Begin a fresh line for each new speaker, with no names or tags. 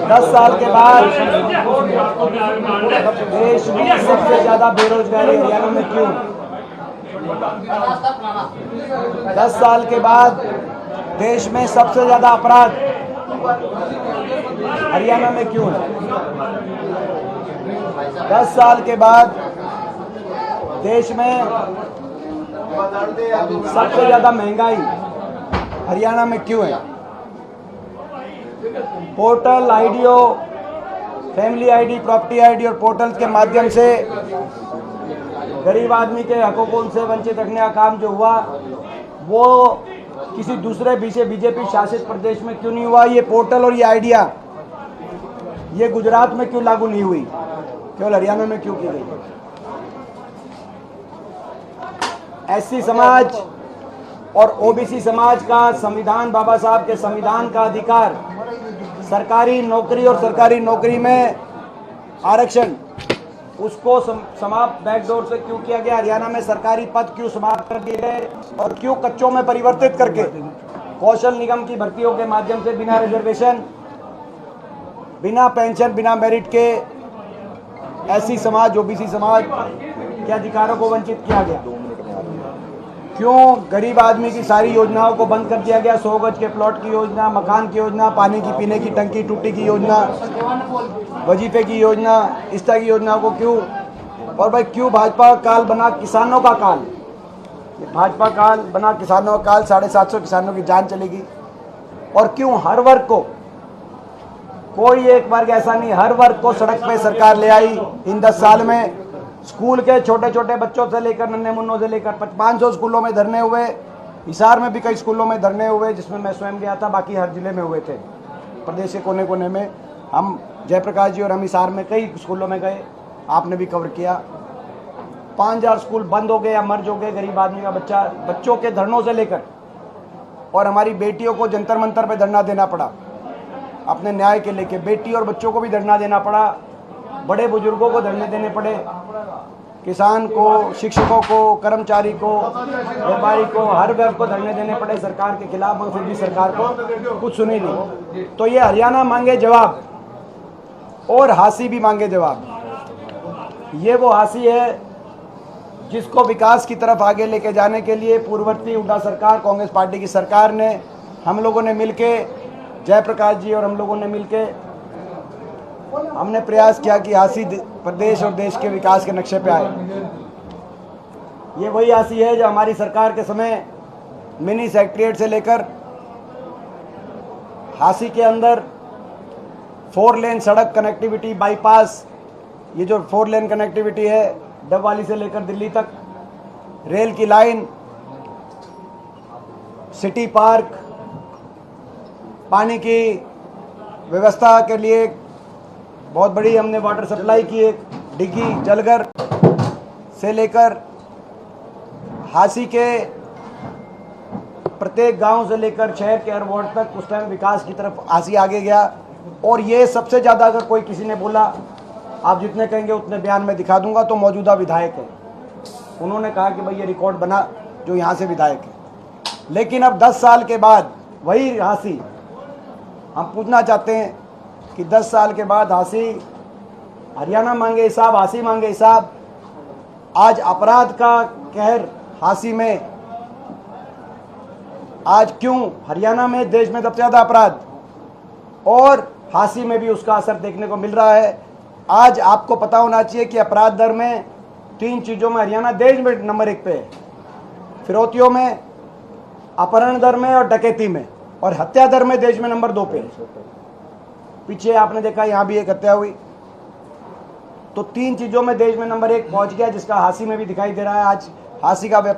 10 साल के बाद देश में सबसे ज्यादा बेरोजगारी हरियाणा में क्यों? 10 साल के बाद देश में सबसे ज्यादा अपराध हरियाणा में क्यों है? 10 साल के बाद देश में सबसे ज्यादा महंगाई हरियाणा में क्यों है? Portal, IDO, family ID, property ID और पोर्टल के माध्यम से गरीब आदमी के हकों को उनसे वंचित रखने का काम जो हुआ वो किसी दूसरे बीजेपी शासित प्रदेश में क्यों नहीं हुआ? ये पोर्टल और ये आइडिया ये गुजरात में क्यों लागू नहीं हुई, केवल हरियाणा में क्यों की गई? एससी समाज और ओबीसी समाज का संविधान, बाबा साहब के संविधान का अधिकार, सरकारी नौकरी और सरकारी नौकरी में आरक्षण, उसको समाप्त बैकडोर से क्यों किया गया? हरियाणा में सरकारी पद क्यों समाप्त कर दिए गए और क्यों कच्चों में परिवर्तित करके कौशल निगम की भर्तियों के माध्यम से बिना रिजर्वेशन, बिना पेंशन, बिना मेरिट के एससी समाज, ओबीसी समाज के अधिकारों को वंचित किया गया? क्यों गरीब आदमी की सारी योजनाओं को बंद कर दिया गया? 100 गज के प्लॉट की योजना, मकान की योजना, पानी की पीने की टंकी टूटी की योजना, वजीफे की योजना, इस तरह की योजनाओं को क्यों? और भाई क्यों भाजपा काल बना किसानों का काल? भाजपा काल बना किसानों का काल, 750 किसानों की जान चलेगी। और क्यों हर वर्ग को, कोई एक वर्ग ऐसा नहीं, हर वर्ग को सड़क पे सरकार ले आई इन 10 साल में। स्कूल के छोटे छोटे बच्चों से लेकर, नन्हे मुन्नों से लेकर 500 स्कूलों में धरने हुए। हिसार में भी कई स्कूलों में धरने हुए जिसमें मैं स्वयं गया था, बाकी हर जिले में हुए थे। प्रदेश के कोने कोने में हम, जयप्रकाश जी और हम हिसार में कई स्कूलों में गए, आपने भी कवर किया। 5000 स्कूल बंद हो गए या मर्ज हो गए, गरीब आदमी का बच्चों के धरनों से लेकर। और हमारी बेटियों को जंतर मंतर पर धरना देना पड़ा अपने न्याय के लेके। बेटी और बच्चों को भी धरना देना पड़ा, बड़े बुजुर्गों को धरने देने पड़े, किसान को, शिक्षकों को, कर्मचारी को, व्यापारी को, हर वर्ग को धरने देने पड़े सरकार के खिलाफ, मगर फिर भी सरकार को कुछ सुनी नहीं। तो ये हरियाणा मांगे जवाब और हासी भी मांगे जवाब। ये वो हासी है जिसको विकास की तरफ आगे लेके जाने के लिए पूर्ववर्ती हुड्डा सरकार, कांग्रेस पार्टी की सरकार ने, हम लोगों ने मिलके, जयप्रकाश जी और हम लोगों ने मिलके हमने प्रयास किया कि हासी प्रदेश और देश के विकास के नक्शे पे आए। ये वही हासी है जो हमारी सरकार के समय मिनी सेक्रेटरिएट से लेकर हासी के अंदर 4 लेन सड़क कनेक्टिविटी, बाईपास, ये जो 4 लेन कनेक्टिविटी है डबवाली से लेकर दिल्ली तक, रेल की लाइन, सिटी पार्क, पानी की व्यवस्था के लिए बहुत बड़ी हमने वाटर सप्लाई की, एक डिग्गी जलघर से लेकर हासी के प्रत्येक गांव से लेकर शहर के हर वार्ड तक उस टाइम विकास की तरफ हासी आगे गया। और ये सबसे ज़्यादा, अगर कोई किसी ने बोला आप जितने कहेंगे उतने बयान में दिखा दूंगा, तो मौजूदा विधायक है। उन्होंने कहा कि भाई ये रिकॉर्ड बना जो यहाँ से विधायक है। लेकिन अब 10 साल के बाद वही हासी, हम पूछना चाहते हैं कि 10 साल के बाद हासी, हरियाणा मांगे हिसाब, हासी मांगे हिसाब। आज अपराध का कहर हासी में, आज क्यों हरियाणा में देश में सबसे ज्यादा अपराध और हासी में भी उसका असर देखने को मिल रहा है। आज आपको पता होना चाहिए कि अपराध दर में 3 चीजों में हरियाणा देश में नंबर 1 पे है, फिरौतियों में, अपहरण दर में और डकैती में, और हत्या दर में देश में नंबर 2 पे है। पीछे आपने देखा यहाँ भी एक हत्या हुई। तो 3 चीजों में देश में नंबर 1 पहुंच गया, जिसका हासी में भी दिखाई दे रहा है। आज हासी का